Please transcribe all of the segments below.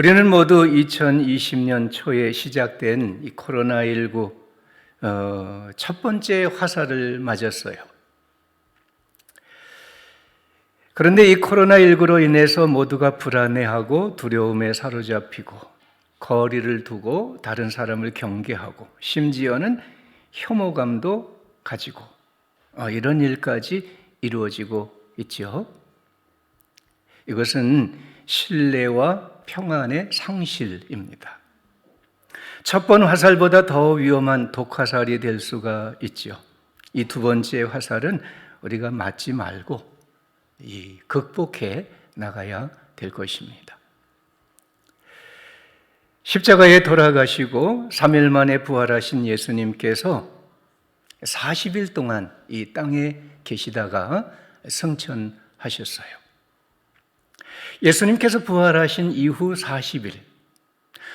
우리는 모두 2020년 초에 시작된 이 코로나19 첫 번째 화살을 맞았어요. 그런데 이 코로나19로 인해서 모두가 불안해하고 두려움에 사로잡히고 거리를 두고 다른 사람을 경계하고 심지어는 혐오감도 가지고 이런 일까지 이루어지고 있죠. 이것은 신뢰와 평안의 상실입니다. 첫 번 화살보다 더 위험한 독화살이 될 수가 있죠. 이 두 번째 화살은 우리가 맞지 말고 극복해 나가야 될 것입니다. 십자가에 돌아가시고 3일 만에 부활하신 예수님께서 40일 동안 이 땅에 계시다가 승천하셨어요. 예수님께서 부활하신 이후 40일,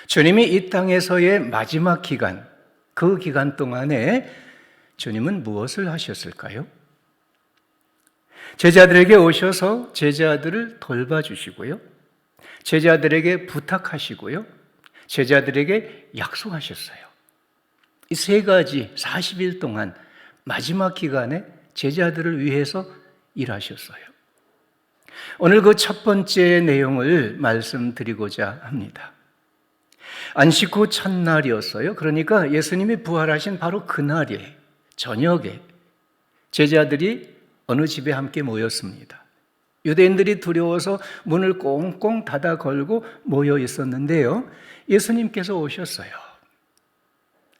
주님이 이 땅에서의 마지막 기간, 그 기간 동안에 주님은 무엇을 하셨을까요? 제자들에게 오셔서 제자들을 돌봐주시고요, 제자들에게 부탁하시고요, 제자들에게 약속하셨어요. 이 세 가지 40일 동안 마지막 기간에 제자들을 위해서 일하셨어요. 오늘 그 첫 번째 내용을 말씀드리고자 합니다. 안식 후 첫날이었어요. 그러니까 예수님이 부활하신 바로 그날에 저녁에 제자들이 어느 집에 함께 모였습니다. 유대인들이 두려워서 문을 꽁꽁 닫아 걸고 모여 있었는데요, 예수님께서 오셨어요.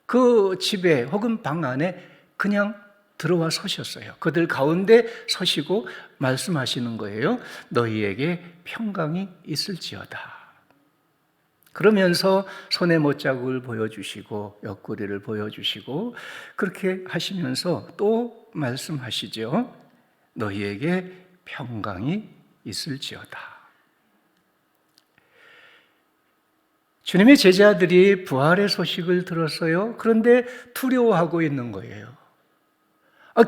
그 집에 혹은 방 안에 그냥 들어와 서셨어요. 그들 가운데 서시고 말씀하시는 거예요. 너희에게 평강이 있을지어다. 그러면서 손에 못자국을 보여주시고 옆구리를 보여주시고 그렇게 하시면서 또 말씀하시죠. 너희에게 평강이 있을지어다. 주님의 제자들이 부활의 소식을 들었어요. 그런데 두려워하고 있는 거예요.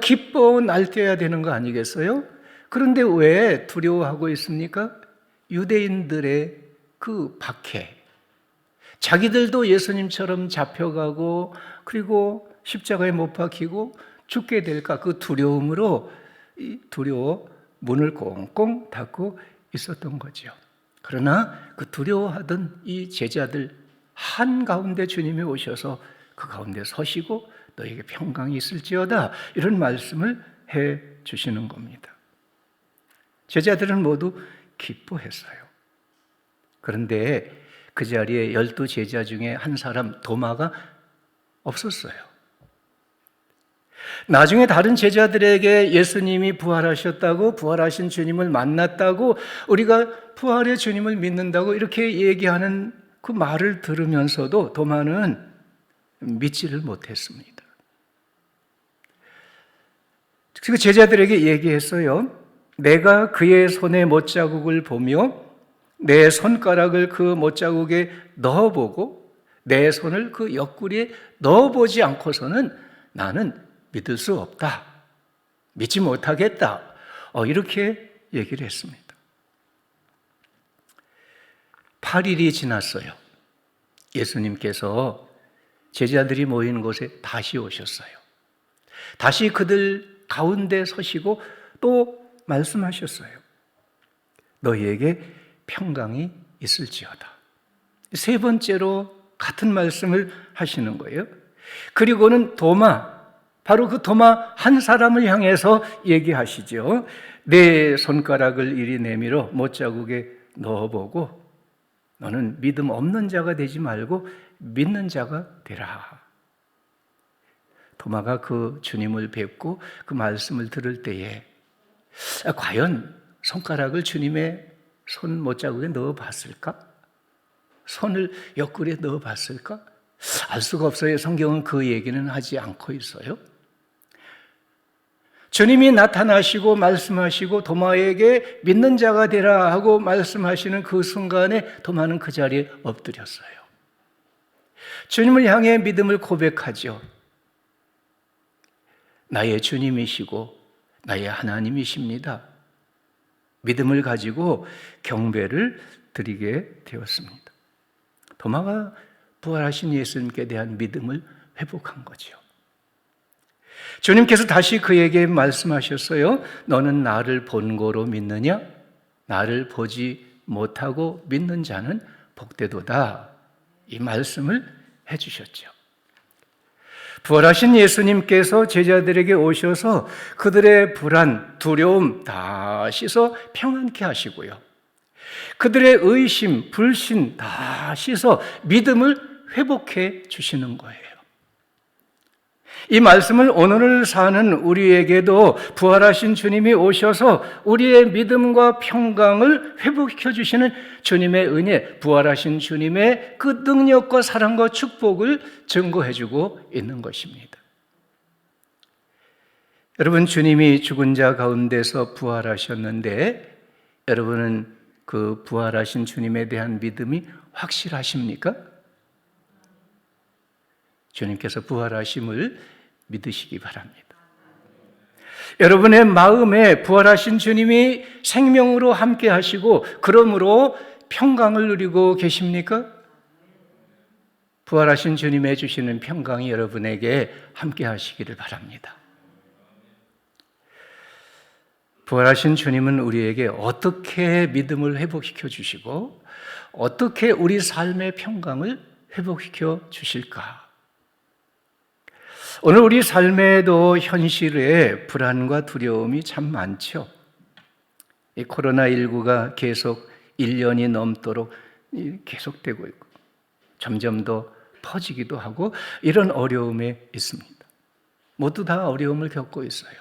기뻐 날뛰어야 되는 거 아니겠어요? 그런데 왜 두려워하고 있습니까? 유대인들의 그 박해. 자기들도 예수님처럼 잡혀가고 그리고 십자가에 못 박히고 죽게 될까 그 두려움으로 두려워 문을 꽁꽁 닫고 있었던 거죠. 그러나 그 두려워하던 이 제자들 한가운데 주님이 오셔서 그 가운데 서시고 너에게 평강이 있을지어다 이런 말씀을 해 주시는 겁니다. 제자들은 모두 기뻐했어요. 그런데 그 자리에 12제자 중에 한 사람 도마가 없었어요. 나중에 다른 제자들에게 예수님이 부활하셨다고, 부활하신 주님을 만났다고, 우리가 부활의 주님을 믿는다고 이렇게 얘기하는 그 말을 들으면서도 도마는 믿지를 못했습니다. 그 제자들에게 얘기했어요. 내가 그의 손에 못자국을 보며 내 손가락을 그 못자국에 넣어보고 내 손을 그 옆구리에 넣어보지 않고서는 나는 믿을 수 없다. 믿지 못하겠다. 이렇게 얘기를 했습니다. 8일이 지났어요. 예수님께서 제자들이 모인 곳에 다시 오셨어요. 다시 그들 가운데 서시고 또 말씀하셨어요. 너희에게 평강이 있을지어다. 세 번째로 같은 말씀을 하시는 거예요. 그리고는 도마, 바로 그 도마 한 사람을 향해서 얘기하시죠. 내 손가락을 이리 내밀어 못자국에 넣어보고 너는 믿음 없는 자가 되지 말고 믿는 자가 되라. 도마가 그 주님을 뵙고 그 말씀을 들을 때에 과연 손가락을 주님의 손 못자국에 넣어봤을까? 손을 옆구리에 넣어봤을까? 알 수가 없어요. 성경은 그 얘기는 하지 않고 있어요. 주님이 나타나시고 말씀하시고 도마에게 믿는 자가 되라 하고 말씀하시는 그 순간에 도마는 그 자리에 엎드렸어요. 주님을 향해 믿음을 고백하죠. 나의 주님이시고 나의 하나님이십니다. 믿음을 가지고 경배를 드리게 되었습니다. 도마가 부활하신 예수님께 대한 믿음을 회복한 거죠. 주님께서 다시 그에게 말씀하셨어요. 너는 나를 본고로 믿느냐? 나를 보지 못하고 믿는 자는 복되도다. 이 말씀을 해주셨죠. 부활하신 예수님께서 제자들에게 오셔서 그들의 불안, 두려움 다 씻어 평안케 하시고요. 그들의 의심, 불신 다 씻어 믿음을 회복해 주시는 거예요. 이 말씀을 오늘을 사는 우리에게도 부활하신 주님이 오셔서 우리의 믿음과 평강을 회복시켜 주시는 주님의 은혜, 부활하신 주님의 그 능력과 사랑과 축복을 증거해 주고 있는 것입니다. 여러분, 주님이 죽은 자 가운데서 부활하셨는데 여러분은 그 부활하신 주님에 대한 믿음이 확실하십니까? 주님께서 부활하심을 믿으시기 바랍니다. 여러분의 마음에 부활하신 주님이 생명으로 함께 하시고 그러므로 평강을 누리고 계십니까? 부활하신 주님이 주시는 평강이 여러분에게 함께 하시기를 바랍니다. 부활하신 주님은 우리에게 어떻게 믿음을 회복시켜 주시고 어떻게 우리 삶의 평강을 회복시켜 주실까? 오늘 우리 삶에도 현실에 불안과 두려움이 참 많죠. 이 코로나19가 계속 1년이 넘도록 계속되고 있고 점점 더 퍼지기도 하고 이런 어려움에 있습니다. 모두 다 어려움을 겪고 있어요.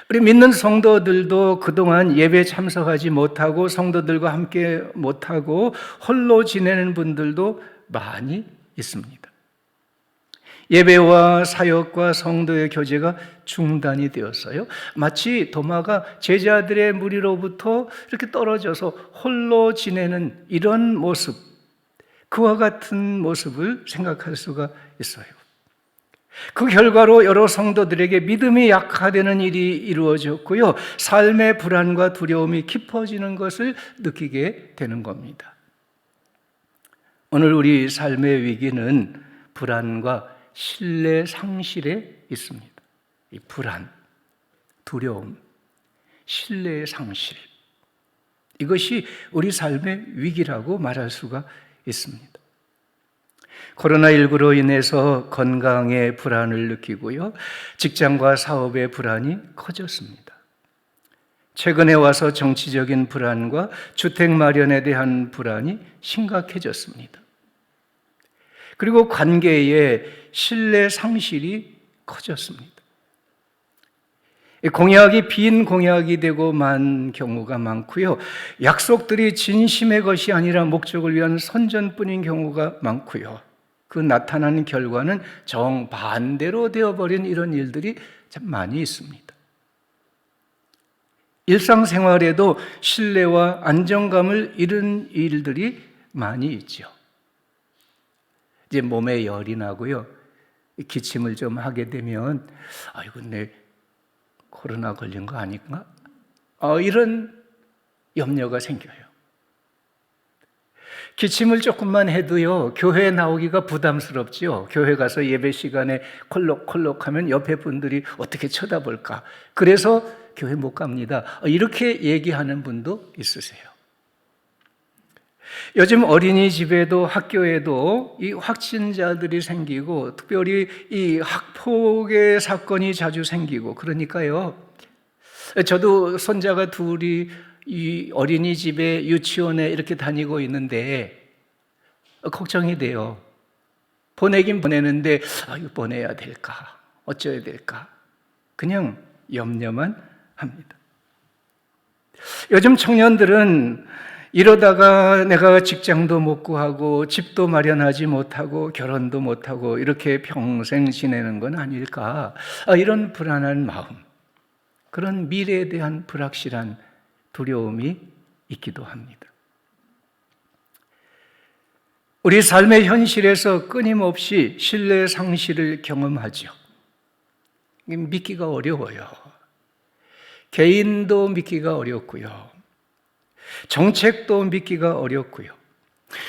우리 믿는 성도들도 그동안 예배 참석하지 못하고 성도들과 함께 못하고 홀로 지내는 분들도 많이 있습니다. 예배와 사역과 성도의 교제가 중단이 되었어요. 마치 도마가 제자들의 무리로부터 이렇게 떨어져서 홀로 지내는 이런 모습, 그와 같은 모습을 생각할 수가 있어요. 그 결과로 여러 성도들에게 믿음이 약화되는 일이 이루어졌고요. 삶의 불안과 두려움이 깊어지는 것을 느끼게 되는 겁니다. 오늘 우리 삶의 위기는 불안과 신뢰 상실에 있습니다. 이 불안, 두려움, 신뢰의 상실. 이것이 우리 삶의 위기라고 말할 수가 있습니다. 코로나19로 인해서 건강에 불안을 느끼고요. 직장과 사업의 불안이 커졌습니다. 최근에 와서 정치적인 불안과 주택 마련에 대한 불안이 심각해졌습니다. 그리고 관계의 신뢰 상실이 커졌습니다. 공약이 빈 공약이 되고 만 경우가 많고요. 약속들이 진심의 것이 아니라 목적을 위한 선전뿐인 경우가 많고요. 그 나타나는 결과는 정반대로 되어버린 이런 일들이 참 많이 있습니다. 일상생활에도 신뢰와 안정감을 잃은 일들이 많이 있죠. 이제 몸에 열이 나고요. 기침을 좀 하게 되면 아이고 내 코로나 걸린 거 아닌가? 이런 염려가 생겨요. 기침을 조금만 해도요, 교회에 나오기가 부담스럽지요. 교회 가서 예배 시간에 콜록콜록하면 옆에 분들이 어떻게 쳐다볼까? 그래서 교회 못 갑니다. 이렇게 얘기하는 분도 있으세요. 요즘 어린이집에도 학교에도 이 확진자들이 생기고 특별히 이 학폭의 사건이 자주 생기고 그러니까요. 저도 손자가 둘이 이 어린이집에 유치원에 이렇게 다니고 있는데 걱정이 돼요. 보내긴 보내는데 이거 보내야 될까? 어쩌야 될까? 그냥 염려만 합니다. 요즘 청년들은 이러다가 내가 직장도 못 구하고 집도 마련하지 못하고 결혼도 못하고 이렇게 평생 지내는 건 아닐까? 이런 불안한 마음, 그런 미래에 대한 불확실한 두려움이 있기도 합니다. 우리 삶의 현실에서 끊임없이 신뢰 상실을 경험하죠. 믿기가 어려워요. 개인도 믿기가 어렵고요. 정책도 믿기가 어렵고요.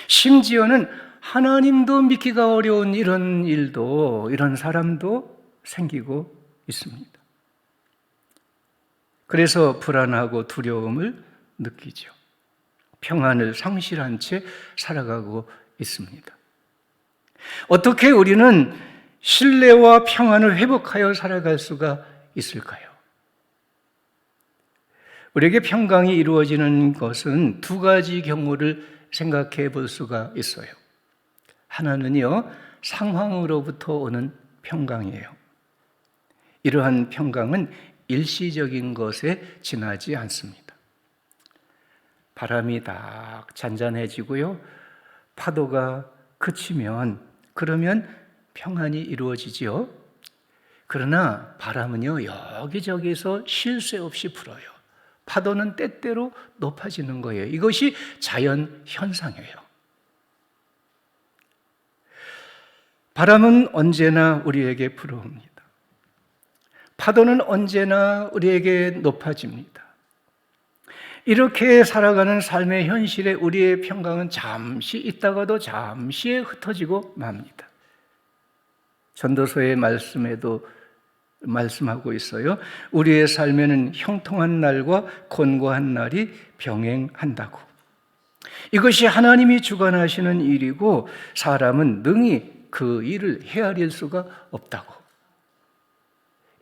심지어는 하나님도 믿기가 어려운 이런 일도, 이런 사람도 생기고 있습니다. 그래서 불안하고 두려움을 느끼죠. 평안을 상실한 채 살아가고 있습니다. 어떻게 우리는 신뢰와 평안을 회복하여 살아갈 수가 있을까요? 우리에게 평강이 이루어지는 것은 두 가지 경우를 생각해 볼 수가 있어요. 하나는요, 상황으로부터 오는 평강이에요. 이러한 평강은 일시적인 것에 지나지 않습니다. 바람이 딱 잔잔해지고요, 파도가 그치면 그러면 평안이 이루어지지요. 그러나 바람은요, 여기저기서 쉴 새 없이 불어요. 파도는 때때로 높아지는 거예요. 이것이 자연 현상이에요. 바람은 언제나 우리에게 불어옵니다. 파도는 언제나 우리에게 높아집니다. 이렇게 살아가는 삶의 현실에 우리의 평강은 잠시 있다가도 잠시에 흩어지고 맙니다. 전도서의 말씀에도 말씀하고 있어요. 우리의 삶에는 형통한 날과 곤고한 날이 병행한다고. 이것이 하나님이 주관하시는 일이고 사람은 능히 그 일을 헤아릴 수가 없다고.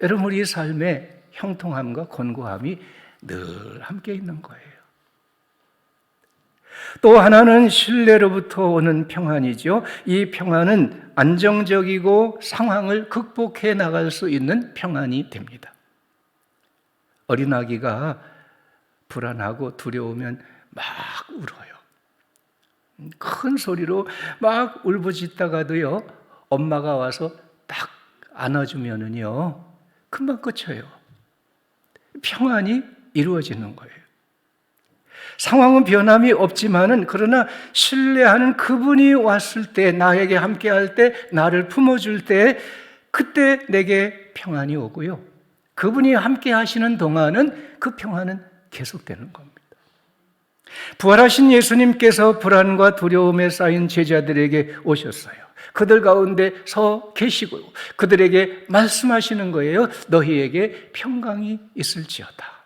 여러분, 우리 삶에 형통함과 곤고함이 늘 함께 있는 거예요. 또 하나는 신뢰로부터 오는 평안이죠. 이 평안은 안정적이고 상황을 극복해 나갈 수 있는 평안이 됩니다. 어린아기가 불안하고 두려우면 막 울어요. 큰 소리로 막 울부짖다가도요, 엄마가 와서 딱 안아주면은요, 금방 그쳐요. 평안이 이루어지는 거예요. 상황은 변함이 없지만은 그러나 신뢰하는 그분이 왔을 때, 나에게 함께 할 때, 나를 품어줄 때, 그때 내게 평안이 오고요. 그분이 함께 하시는 동안은 그 평안은 계속되는 겁니다. 부활하신 예수님께서 불안과 두려움에 쌓인 제자들에게 오셨어요. 그들 가운데 서 계시고 그들에게 말씀하시는 거예요. 너희에게 평강이 있을지어다.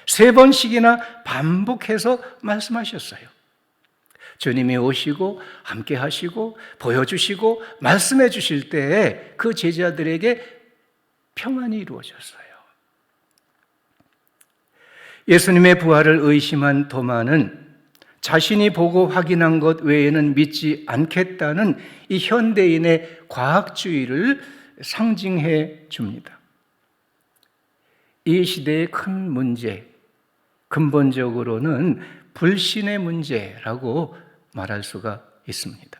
3번씩이나 반복해서 말씀하셨어요. 주님이 오시고 함께 하시고 보여주시고 말씀해 주실 때 그 제자들에게 평안이 이루어졌어요. 예수님의 부활을 의심한 도마는 자신이 보고 확인한 것 외에는 믿지 않겠다는 이 현대인의 과학주의를 상징해 줍니다. 이 시대의 큰 문제, 근본적으로는 불신의 문제라고 말할 수가 있습니다.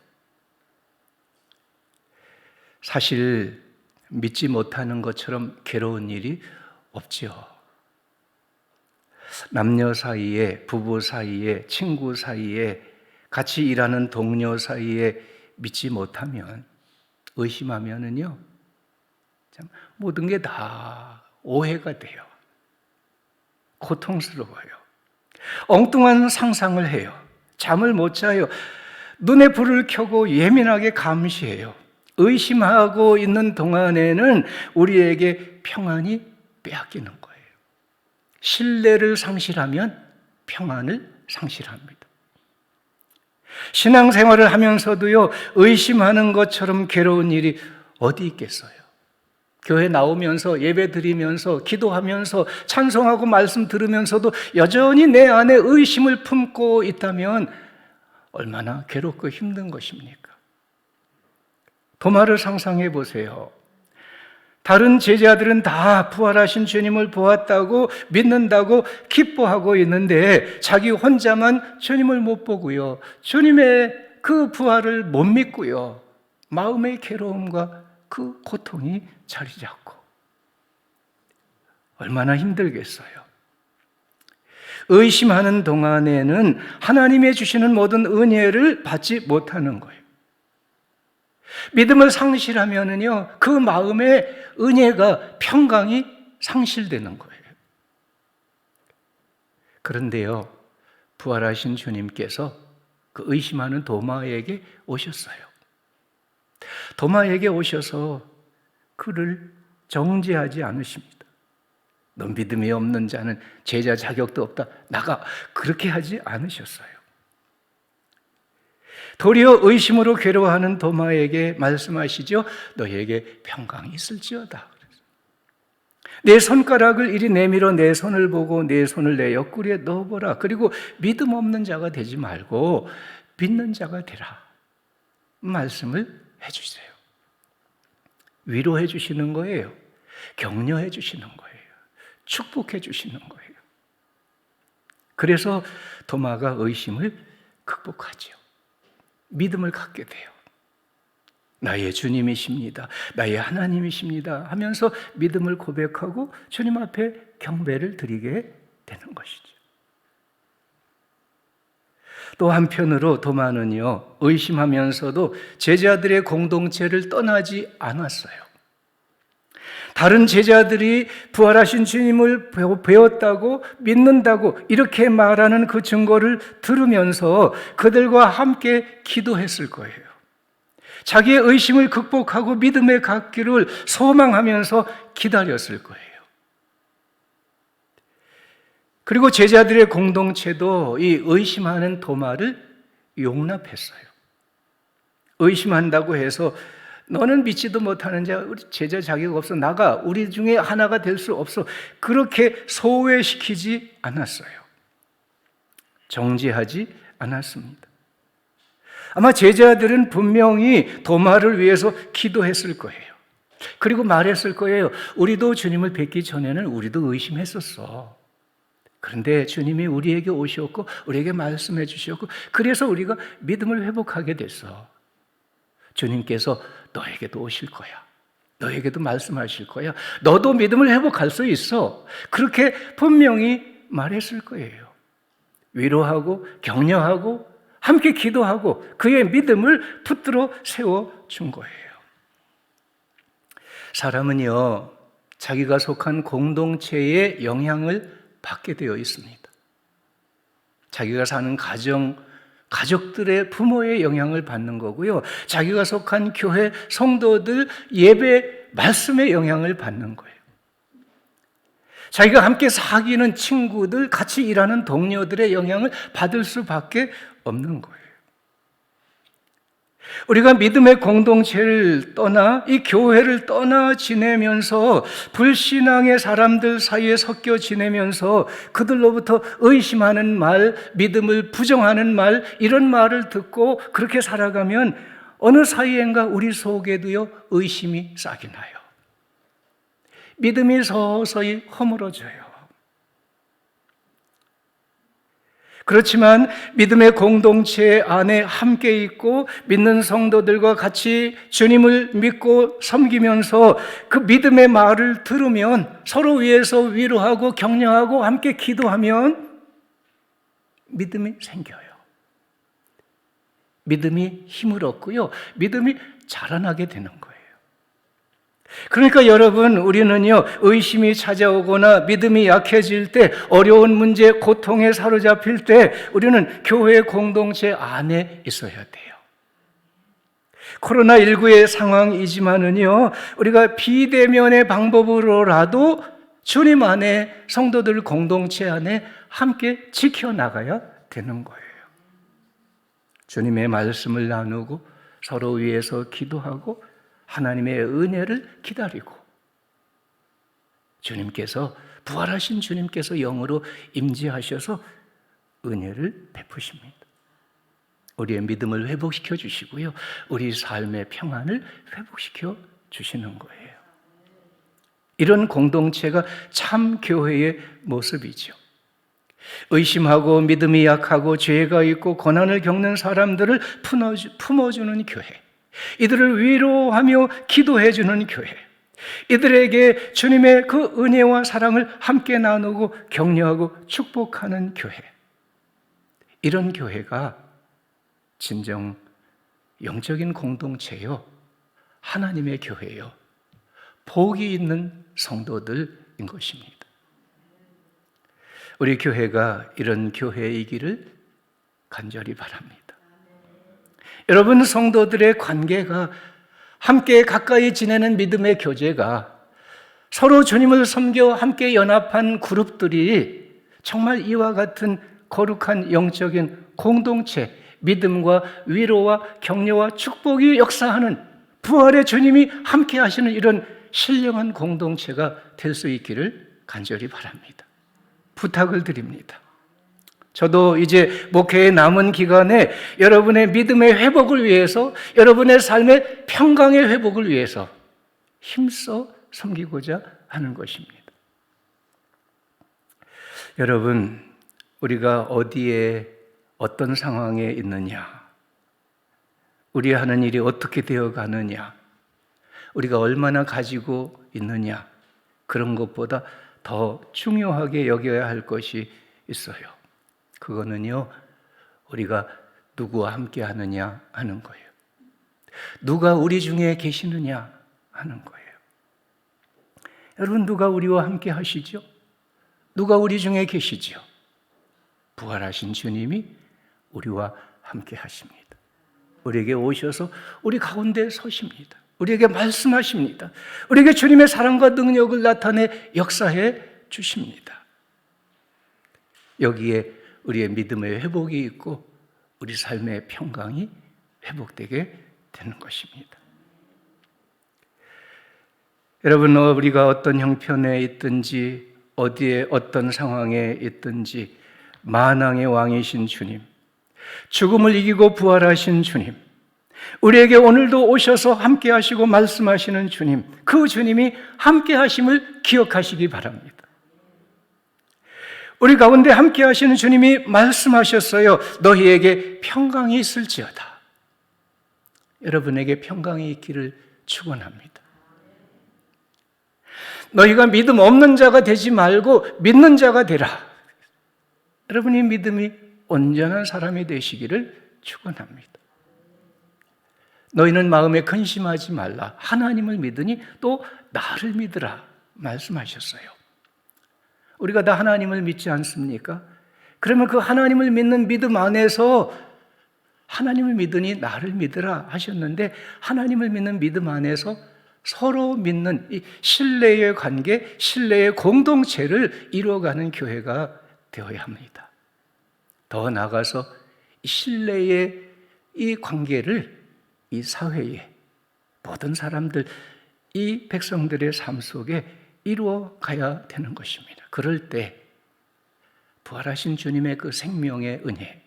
사실 믿지 못하는 것처럼 괴로운 일이 없지요. 남녀 사이에, 부부 사이에, 친구 사이에, 같이 일하는 동료 사이에 믿지 못하면, 의심하면은요, 참 모든 게 다 오해가 돼요. 고통스러워요. 엉뚱한 상상을 해요. 잠을 못 자요. 눈에 불을 켜고 예민하게 감시해요. 의심하고 있는 동안에는 우리에게 평안이 빼앗기는 거예요. 신뢰를 상실하면 평안을 상실합니다. 신앙생활을 하면서도요, 의심하는 것처럼 괴로운 일이 어디 있겠어요? 교회 나오면서 예배 드리면서 기도하면서 찬송하고 말씀 들으면서도 여전히 내 안에 의심을 품고 있다면 얼마나 괴롭고 힘든 것입니까? 도마를 상상해 보세요. 다른 제자들은 다 부활하신 주님을 보았다고 믿는다고 기뻐하고 있는데 자기 혼자만 주님을 못 보고요, 주님의 그 부활을 못 믿고요, 마음의 괴로움과 그 고통이 자리 잡고 얼마나 힘들겠어요. 의심하는 동안에는 하나님의 주시는 모든 은혜를 받지 못하는 거예요. 믿음을 상실하면은요, 그 마음의 은혜가, 평강이 상실되는 거예요. 그런데요, 부활하신 주님께서 그 의심하는 도마에게 오셨어요. 도마에게 오셔서 그를 정죄하지 않으십니다. 너 믿음이 없는 자는 제자 자격도 없다. 나가. 그렇게 하지 않으셨어요. 도리어 의심으로 괴로워하는 도마에게 말씀하시죠. 너희에게 평강이 있을지어다. 내 손가락을 이리 내밀어 내 손을 보고 내 손을 내 옆구리에 넣어보라. 그리고 믿음 없는 자가 되지 말고 믿는 자가 되라. 말씀을 해주세요. 위로해 주시는 거예요. 격려해 주시는 거예요. 축복해 주시는 거예요. 그래서 도마가 의심을 극복하죠. 믿음을 갖게 돼요. 나의 주님이십니다. 나의 하나님이십니다. 하면서 믿음을 고백하고 주님 앞에 경배를 드리게 되는 것이죠. 또 한편으로 도마는요, 의심하면서도 제자들의 공동체를 떠나지 않았어요. 다른 제자들이 부활하신 주님을 배웠다고 믿는다고 이렇게 말하는 그 증거를 들으면서 그들과 함께 기도했을 거예요. 자기의 의심을 극복하고 믿음에 갖기를 소망하면서 기다렸을 거예요. 그리고 제자들의 공동체도 이 의심하는 도마를 용납했어요. 의심한다고 해서 너는 믿지도 못하는 자, 우리 제자 자격 없어. 나가. 우리 중에 하나가 될 수 없어. 그렇게 소외시키지 않았어요. 정죄하지 않았습니다. 아마 제자들은 분명히 도마를 위해서 기도했을 거예요. 그리고 말했을 거예요. 우리도 주님을 뵙기 전에는 우리도 의심했었어. 그런데 주님이 우리에게 오셨고 우리에게 말씀해 주셨고 그래서 우리가 믿음을 회복하게 됐어. 주님께서 너에게도 오실 거야. 너에게도 말씀하실 거야. 너도 믿음을 회복할 수 있어. 그렇게 분명히 말했을 거예요. 위로하고 격려하고 함께 기도하고 그의 믿음을 붙들어 세워준 거예요. 사람은요, 자기가 속한 공동체의 영향을 받게 되어 있습니다. 자기가 사는 가족들의 부모의 영향을 받는 거고요. 자기가 속한 교회 성도들 예배 말씀의 영향을 받는 거예요. 자기가 함께 사귀는 친구들, 같이 일하는 동료들의 영향을 받을 수밖에 없는 거예요. 우리가 믿음의 공동체를 떠나 이 교회를 떠나 지내면서 불신앙의 사람들 사이에 섞여 지내면서 그들로부터 의심하는 말, 믿음을 부정하는 말, 이런 말을 듣고 그렇게 살아가면 어느 사이엔가 우리 속에도요 의심이 싹이 나요. 믿음이 서서히 허물어져요. 그렇지만 믿음의 공동체 안에 함께 있고 믿는 성도들과 같이 주님을 믿고 섬기면서 그 믿음의 말을 들으면 서로 위해서 위로하고 격려하고 함께 기도하면 믿음이 생겨요. 믿음이 힘을 얻고요. 믿음이 자라나게 되는 거예요. 그러니까 여러분, 우리는요, 의심이 찾아오거나 믿음이 약해질 때, 어려운 문제, 고통에 사로잡힐 때, 우리는 교회 공동체 안에 있어야 돼요. 코로나19의 상황이지만은요, 우리가 비대면의 방법으로라도 주님 안에, 성도들 공동체 안에 함께 지켜나가야 되는 거예요. 주님의 말씀을 나누고, 서로 위해서 기도하고, 하나님의 은혜를 기다리고 주님께서 부활하신 주님께서 영으로 임재하셔서 은혜를 베푸십니다. 우리의 믿음을 회복시켜 주시고요. 우리 삶의 평안을 회복시켜 주시는 거예요. 이런 공동체가 참 교회의 모습이죠. 의심하고 믿음이 약하고 죄가 있고 고난을 겪는 사람들을 품어주는 교회. 이들을 위로하며 기도해 주는 교회, 이들에게 주님의 그 은혜와 사랑을 함께 나누고 격려하고 축복하는 교회, 이런 교회가 진정 영적인 공동체요, 하나님의 교회요, 복이 있는 성도들인 것입니다. 우리 교회가 이런 교회이기를 간절히 바랍니다. 여러분, 성도들의 관계가, 함께 가까이 지내는 믿음의 교제가, 서로 주님을 섬겨 함께 연합한 그룹들이 정말 이와 같은 거룩한 영적인 공동체, 믿음과 위로와 격려와 축복이 역사하는, 부활의 주님이 함께 하시는 이런 신령한 공동체가 될 수 있기를 간절히 바랍니다. 부탁을 드립니다. 저도 이제 목회의 남은 기간에 여러분의 믿음의 회복을 위해서, 여러분의 삶의 평강의 회복을 위해서 힘써 섬기고자 하는 것입니다. 여러분, 우리가 어디에 어떤 상황에 있느냐, 우리 하는 일이 어떻게 되어 가느냐, 우리가 얼마나 가지고 있느냐, 그런 것보다 더 중요하게 여겨야 할 것이 있어요. 그거는요, 우리가 누구와 함께 하느냐 하는 거예요. 누가 우리 중에 계시느냐 하는 거예요. 여러분, 누가 우리와 함께 하시죠? 누가 우리 중에 계시죠? 부활하신 주님이 우리와 함께 하십니다. 우리에게 오셔서 우리 가운데 서십니다. 우리에게 말씀하십니다. 우리에게 주님의 사랑과 능력을 나타내 역사해 주십니다. 여기에 우리의 믿음의 회복이 있고 우리 삶의 평강이 회복되게 되는 것입니다. 여러분, 우리가 어떤 형편에 있든지 어디에 어떤 상황에 있든지 만왕의 왕이신 주님, 죽음을 이기고 부활하신 주님, 우리에게 오늘도 오셔서 함께 하시고 말씀하시는 주님, 그 주님이 함께 하심을 기억하시기 바랍니다. 우리 가운데 함께 하시는 주님이 말씀하셨어요. 너희에게 평강이 있을지어다. 여러분에게 평강이 있기를 축원합니다. 너희가 믿음 없는 자가 되지 말고 믿는 자가 되라. 여러분이 믿음이 온전한 사람이 되시기를 축원합니다. 너희는 마음에 근심하지 말라. 하나님을 믿으니 또 나를 믿으라 말씀하셨어요. 우리가 다 하나님을 믿지 않습니까? 그러면 그 하나님을 믿는 믿음 안에서 하나님을 믿으니 나를 믿으라 하셨는데, 하나님을 믿는 믿음 안에서 서로 믿는 이 신뢰의 관계, 신뢰의 공동체를 이루어가는 교회가 되어야 합니다. 더 나아가서 신뢰의 이 관계를 이 사회에, 모든 사람들, 이 백성들의 삶 속에 이루어 가야 되는 것입니다. 그럴 때 부활하신 주님의 그 생명의 은혜,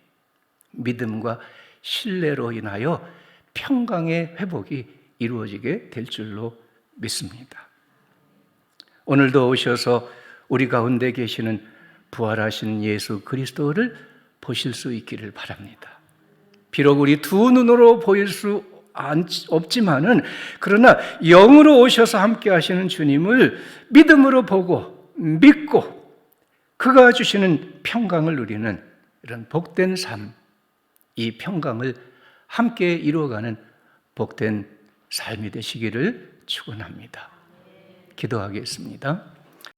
믿음과 신뢰로 인하여 평강의 회복이 이루어지게 될 줄로 믿습니다. 오늘도 오셔서 우리 가운데 계시는 부활하신 예수 그리스도를 보실 수 있기를 바랍니다. 비록 우리 두 눈으로 보일 수 없지만은, 그러나 영으로 오셔서 함께 하시는 주님을 믿음으로 보고 믿고 그가 주시는 평강을 누리는 이런 복된 삶, 이 평강을 함께 이루어가는 복된 삶이 되시기를 축원합니다. 기도하겠습니다.